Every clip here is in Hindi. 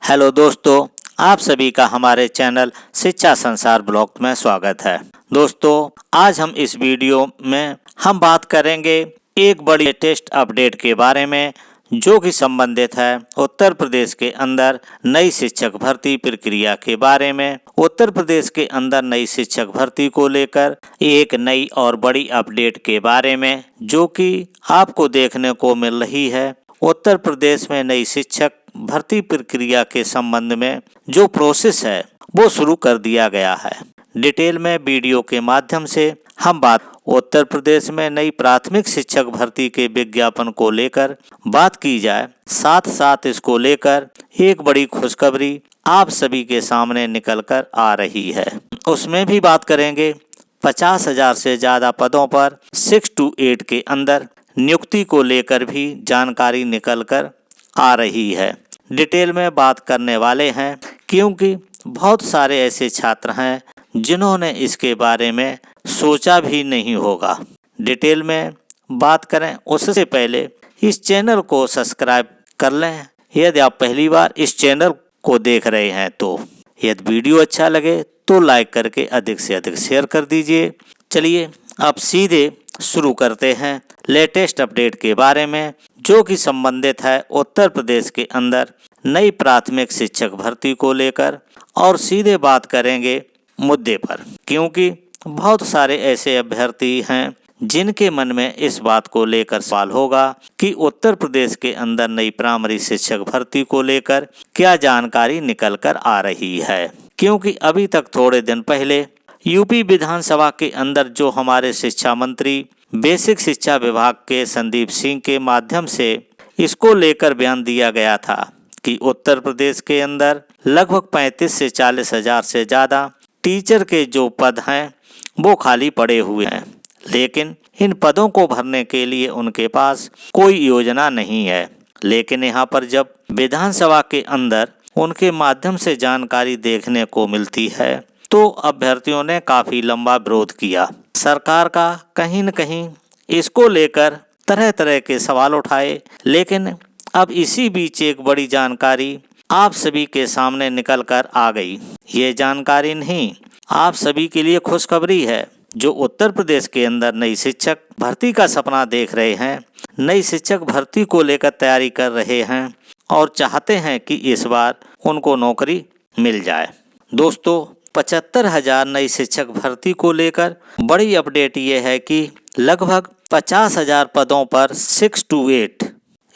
हेलो दोस्तों, आप सभी का हमारे चैनल शिक्षा संसार ब्लॉग में स्वागत है। दोस्तों, आज हम इस वीडियो में हम बात करेंगे एक बड़ी लेटेस्ट अपडेट के बारे में जो कि संबंधित है उत्तर प्रदेश के अंदर नई शिक्षक भर्ती प्रक्रिया के बारे में। उत्तर प्रदेश के अंदर नई शिक्षक भर्ती को लेकर एक नई और बड़ी अपडेट के बारे में जो कि आपको देखने को मिल रही है। उत्तर प्रदेश में नई शिक्षक भर्ती प्रक्रिया के संबंध में जो प्रोसेस है वो शुरू कर दिया गया है। डिटेल में वीडियो के माध्यम से हम उत्तर प्रदेश में नई प्राथमिक शिक्षक भर्ती के विज्ञापन को लेकर बात की जाए, साथ साथ इसको लेकर एक बड़ी खुशखबरी आप सभी के सामने निकल कर आ रही है। उसमें भी बात करेंगे 50,000 से ज़्यादा पदों पर 6 to 8 के अंदर नियुक्ति को लेकर भी जानकारी निकल कर आ रही है। डिटेल में बात करने वाले हैं क्योंकि बहुत सारे ऐसे छात्र हैं जिन्होंने इसके बारे में सोचा भी नहीं होगा। डिटेल में बात करें उससे पहले इस चैनल को सब्सक्राइब कर लें यदि आप पहली बार इस चैनल को देख रहे हैं तो। यदि वीडियो अच्छा लगे तो लाइक करके अधिक से अधिक शेयर कर दीजिए। चलिए अब सीधे शुरू करते हैं लेटेस्ट अपडेट के बारे में जो कि संबंधित है उत्तर प्रदेश के अंदर नई प्राथमिक शिक्षक भर्ती को लेकर, और सीधे बात करेंगे मुद्दे पर क्योंकि बहुत सारे ऐसे अभ्यर्थी हैं जिनके मन में इस बात को लेकर सवाल होगा कि उत्तर प्रदेश के अंदर नई प्राइमरी शिक्षक भर्ती को लेकर क्या जानकारी निकल कर आ रही है। क्योंकि अभी तक थोड़े दिन पहले यूपी विधानसभा के अंदर जो हमारे शिक्षा मंत्री बेसिक शिक्षा विभाग के संदीप सिंह के माध्यम से इसको लेकर बयान दिया गया था कि उत्तर प्रदेश के अंदर लगभग 35 से 40 हजार से ज़्यादा टीचर के जो पद हैं वो खाली पड़े हुए हैं, लेकिन इन पदों को भरने के लिए उनके पास कोई योजना नहीं है। लेकिन यहाँ पर जब विधानसभा के अंदर उनके माध्यम से जानकारी देखने को मिलती है तो अभ्यर्थियों ने काफ़ी लंबा विरोध किया। सरकार का कहीं न कहीं इसको लेकर तरह तरह के सवाल उठाए, लेकिन अब इसी बीच एक बड़ी जानकारी आप सभी के सामने निकल कर आ गई। ये जानकारी नहीं, आप सभी के लिए खुशखबरी है जो उत्तर प्रदेश के अंदर नई शिक्षक भर्ती का सपना देख रहे हैं, नई शिक्षक भर्ती को लेकर तैयारी कर रहे हैं और चाहते हैं कि इस बार उनको नौकरी मिल जाए। दोस्तों, 75,000 नई शिक्षक भर्ती को लेकर बड़ी अपडेट ये है कि लगभग 50,000 पदों पर 6 to 8,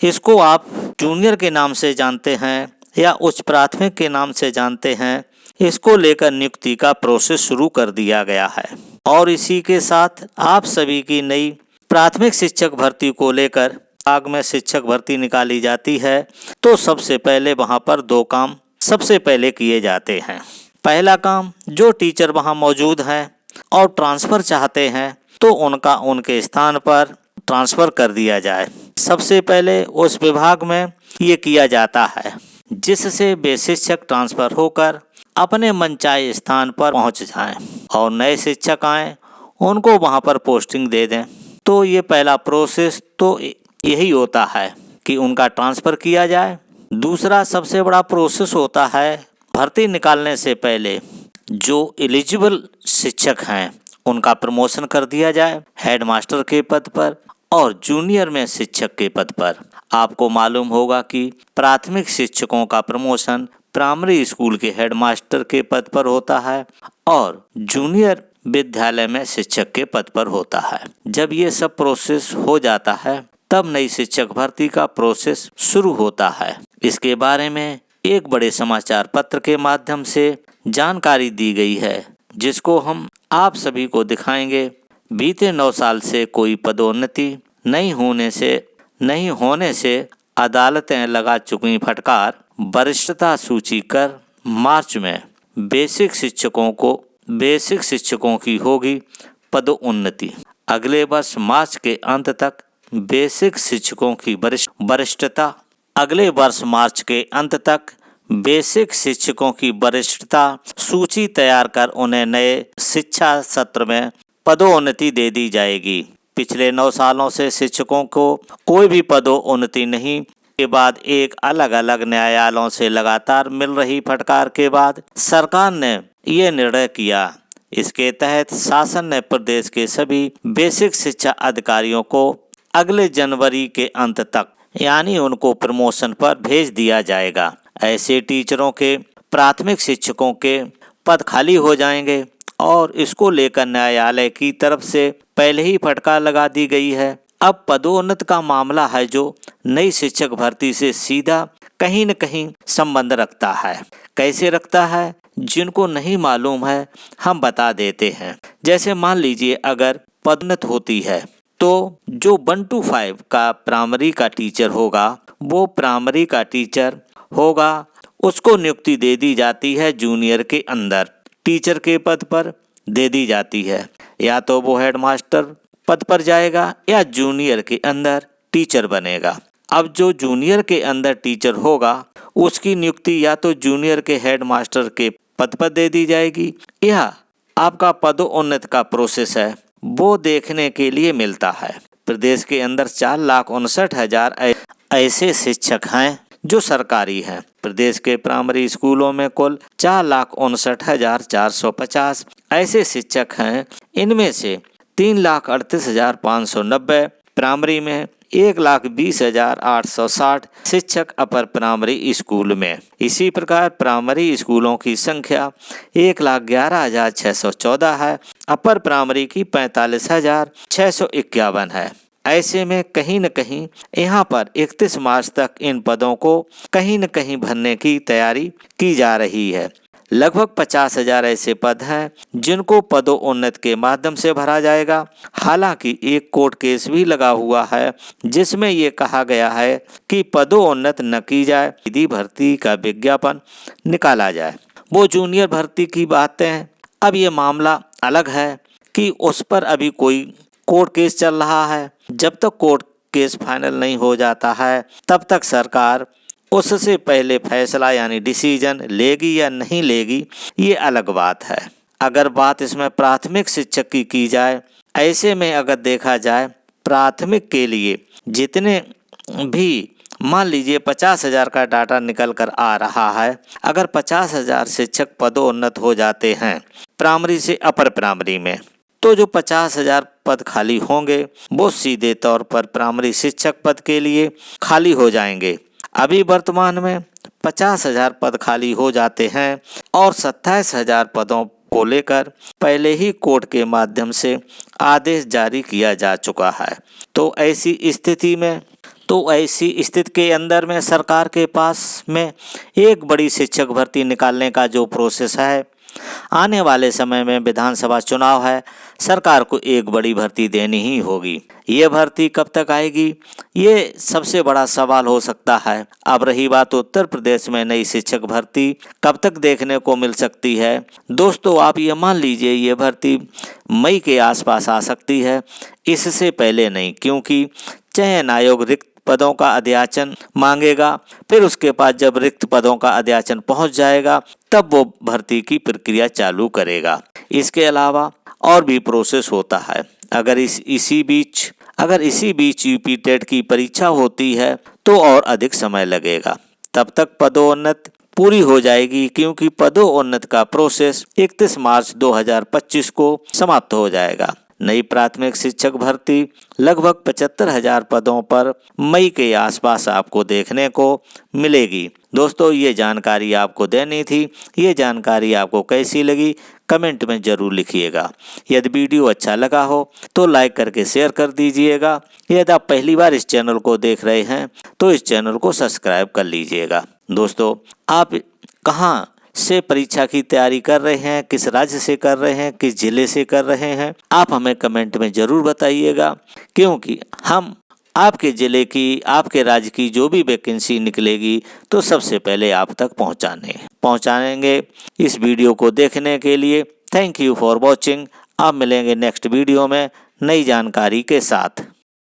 इसको आप जूनियर के नाम से जानते हैं या उच्च प्राथमिक के नाम से जानते हैं, इसको लेकर नियुक्ति का प्रोसेस शुरू कर दिया गया है। और इसी के साथ आप सभी की नई प्राथमिक शिक्षक भर्ती को लेकर भाग में शिक्षक भर्ती निकाली जाती है तो सबसे पहले वहां पर 2 काम सबसे पहले किए जाते हैं। पहला काम, जो टीचर वहां मौजूद हैं और ट्रांसफ़र चाहते हैं तो उनका उनके स्थान पर ट्रांसफ़र कर दिया जाए। सबसे पहले उस विभाग में ये किया जाता है जिससे वे शिक्षक ट्रांसफ़र होकर अपने मनचाहे स्थान पर पहुंच जाएं और नए शिक्षक आएँ उनको वहां पर पोस्टिंग दे दें। तो ये पहला प्रोसेस तो यही होता है कि उनका ट्रांसफ़र किया जाए। दूसरा सबसे बड़ा प्रोसेस होता है भर्ती निकालने से पहले जो एलिजिबल शिक्षक हैं उनका प्रमोशन कर दिया जाए हेडमास्टर के पद पर और जूनियर में शिक्षक के पद पर। आपको मालूम होगा कि प्राथमिक शिक्षकों का प्रमोशन प्राइमरी स्कूल के हेडमास्टर के पद पर होता है और जूनियर विद्यालय में शिक्षक के पद पर होता है। जब ये सब प्रोसेस हो जाता है तब नई शिक्षक भर्ती का प्रोसेस शुरू होता है। इसके बारे में एक बड़े समाचार पत्र के माध्यम से जानकारी दी गई है जिसको हम आप सभी को दिखाएंगे। बीते 9 साल से कोई पदोन्नति नहीं होने से अदालतें लगा चुकी फटकार। वरिष्ठता सूची कर मार्च में बेसिक शिक्षकों की होगी पदोन्नति। अगले वर्ष मार्च के अंत तक बेसिक शिक्षकों की वरिष्ठता सूची तैयार कर उन्हें नए शिक्षा सत्र में पदोन्नति दे दी जाएगी। पिछले 9 सालों से शिक्षकों को कोई भी पदोन्नति नहीं के बाद एक अलग अलग न्यायालयों से लगातार मिल रही फटकार के बाद सरकार ने ये निर्णय किया। इसके तहत शासन ने प्रदेश के सभी बेसिक शिक्षा अधिकारियों को अगले जनवरी के अंत तक यानी उनको प्रमोशन पर भेज दिया जाएगा। ऐसे टीचरों के प्राथमिक शिक्षकों के पद खाली हो जाएंगे और इसको लेकर न्यायालय की तरफ से पहले ही फटकार लगा दी गई है। अब पदोन्नत का मामला है जो नई शिक्षक भर्ती से सीधा कहीं न कहीं संबंध रखता है। कैसे रखता है, जिनको नहीं मालूम है हम बता देते हैं। जैसे मान लीजिए अगर पदोन्नत होती है तो जो 1 to 5 का प्राइमरी का टीचर होगा वो प्राइमरी का टीचर होगा, उसको नियुक्ति दे दी जाती है जूनियर के अंदर टीचर के पद पर दे दी जाती है। या तो वो हेडमास्टर पद पर जाएगा या जूनियर के अंदर टीचर बनेगा। अब जो जूनियर के अंदर टीचर होगा उसकी नियुक्ति या तो जूनियर के हेडमास्टर के पद पर दे दी जाएगी या आपका पदोन्नत का प्रोसेस है वो देखने के लिए मिलता है। प्रदेश के अंदर 4,59,000 ऐसे शिक्षक हैं जो सरकारी हैं। प्रदेश के प्राइमरी स्कूलों में कुल 4,59,450 ऐसे शिक्षक हैं। इनमें से 3,38,590 प्राइमरी में, 1,20,860 शिक्षक अपर प्राइमरी स्कूल में। इसी प्रकार प्राइमरी स्कूलों की संख्या 1,11,614 है, अपर प्राइमरी की 45,651 है। ऐसे में कहीं न कहीं यहाँ पर 31 मार्च तक इन पदों को कहीं न कहीं भरने की तैयारी की जा रही है। लगभग 50,000 ऐसे पद हैं जिनको पदोन्नत के माध्यम से भरा जाएगा। हालांकि एक कोर्ट केस भी लगा हुआ है जिसमें ये कहा गया है कि पदोन्नत न की जाए, सीधी भर्ती का विज्ञापन निकाला जाए। वो जूनियर भर्ती की बातें हैं। अब ये मामला अलग है कि उस पर अभी कोई कोर्ट केस चल रहा है। जब तक कोर्ट केस फाइनल नहीं हो जाता है तब तक सरकार उससे पहले फैसला यानी डिसीजन लेगी या नहीं लेगी, ये अलग बात है। अगर बात इसमें प्राथमिक शिक्षक की जाए, ऐसे में अगर देखा जाए प्राथमिक के लिए जितने भी मान लीजिए 50,000 का डाटा निकल कर आ रहा है, अगर 50,000 शिक्षक पदोन्नत हो जाते हैं प्राइमरी से अपर प्राइमरी में, तो जो 50,000 पद खाली होंगे वो सीधे तौर पर प्राइमरी शिक्षक पद के लिए खाली हो जाएंगे। अभी वर्तमान में 50,000 पद खाली हो जाते हैं और 27,000 पदों को लेकर पहले ही कोर्ट के माध्यम से आदेश जारी किया जा चुका है। तो ऐसी स्थिति के अंदर में सरकार के पास में एक बड़ी शिक्षक भर्ती निकालने का जो प्रोसेस है, आने वाले समय में विधानसभा चुनाव है, सरकार को एक बड़ी भर्ती देनी ही होगी। ये भर्ती कब तक आएगी, ये सबसे बड़ा सवाल हो सकता है। अब रही बात उत्तर प्रदेश में नई शिक्षक भर्ती कब तक देखने को मिल सकती है, दोस्तों आप ये मान लीजिए ये भर्ती मई के आसपास आ सकती है, इससे पहले नहीं, क्योंकि चयन आयोग रिक्त पदों का अध्याचन मांगेगा। फिर उसके बाद जब रिक्त पदों का अध्याचन पहुंच जाएगा तब वो भर्ती की प्रक्रिया चालू करेगा। इसके अलावा और भी प्रोसेस होता है। अगर इसी बीच यूपी टेट की परीक्षा होती है तो और अधिक समय लगेगा। तब तक पदोन्नत पूरी हो जाएगी, क्योंकि पदोन्नत का प्रोसेस 31 मार्च 2025 को समाप्त हो जाएगा। नई प्राथमिक शिक्षक भर्ती लगभग 75,000 पदों पर मई के आसपास आपको देखने को मिलेगी। दोस्तों ये जानकारी आपको देनी थी। ये जानकारी आपको कैसी लगी कमेंट में जरूर लिखिएगा। यदि वीडियो अच्छा लगा हो तो लाइक करके शेयर कर दीजिएगा। यदि आप पहली बार इस चैनल को देख रहे हैं तो इस चैनल को सब्सक्राइब कर लीजिएगा। दोस्तों आप कहाँ से परीक्षा की तैयारी कर रहे हैं, किस राज्य से कर रहे हैं, किस जिले से कर रहे हैं, आप हमें कमेंट में ज़रूर बताइएगा, क्योंकि हम आपके ज़िले की, आपके राज्य की जो भी वैकेंसी निकलेगी तो सबसे पहले आप तक पहुंचाएंगे। इस वीडियो को देखने के लिए थैंक यू फॉर वॉचिंग। आप मिलेंगे नेक्स्ट वीडियो में नई जानकारी के साथ।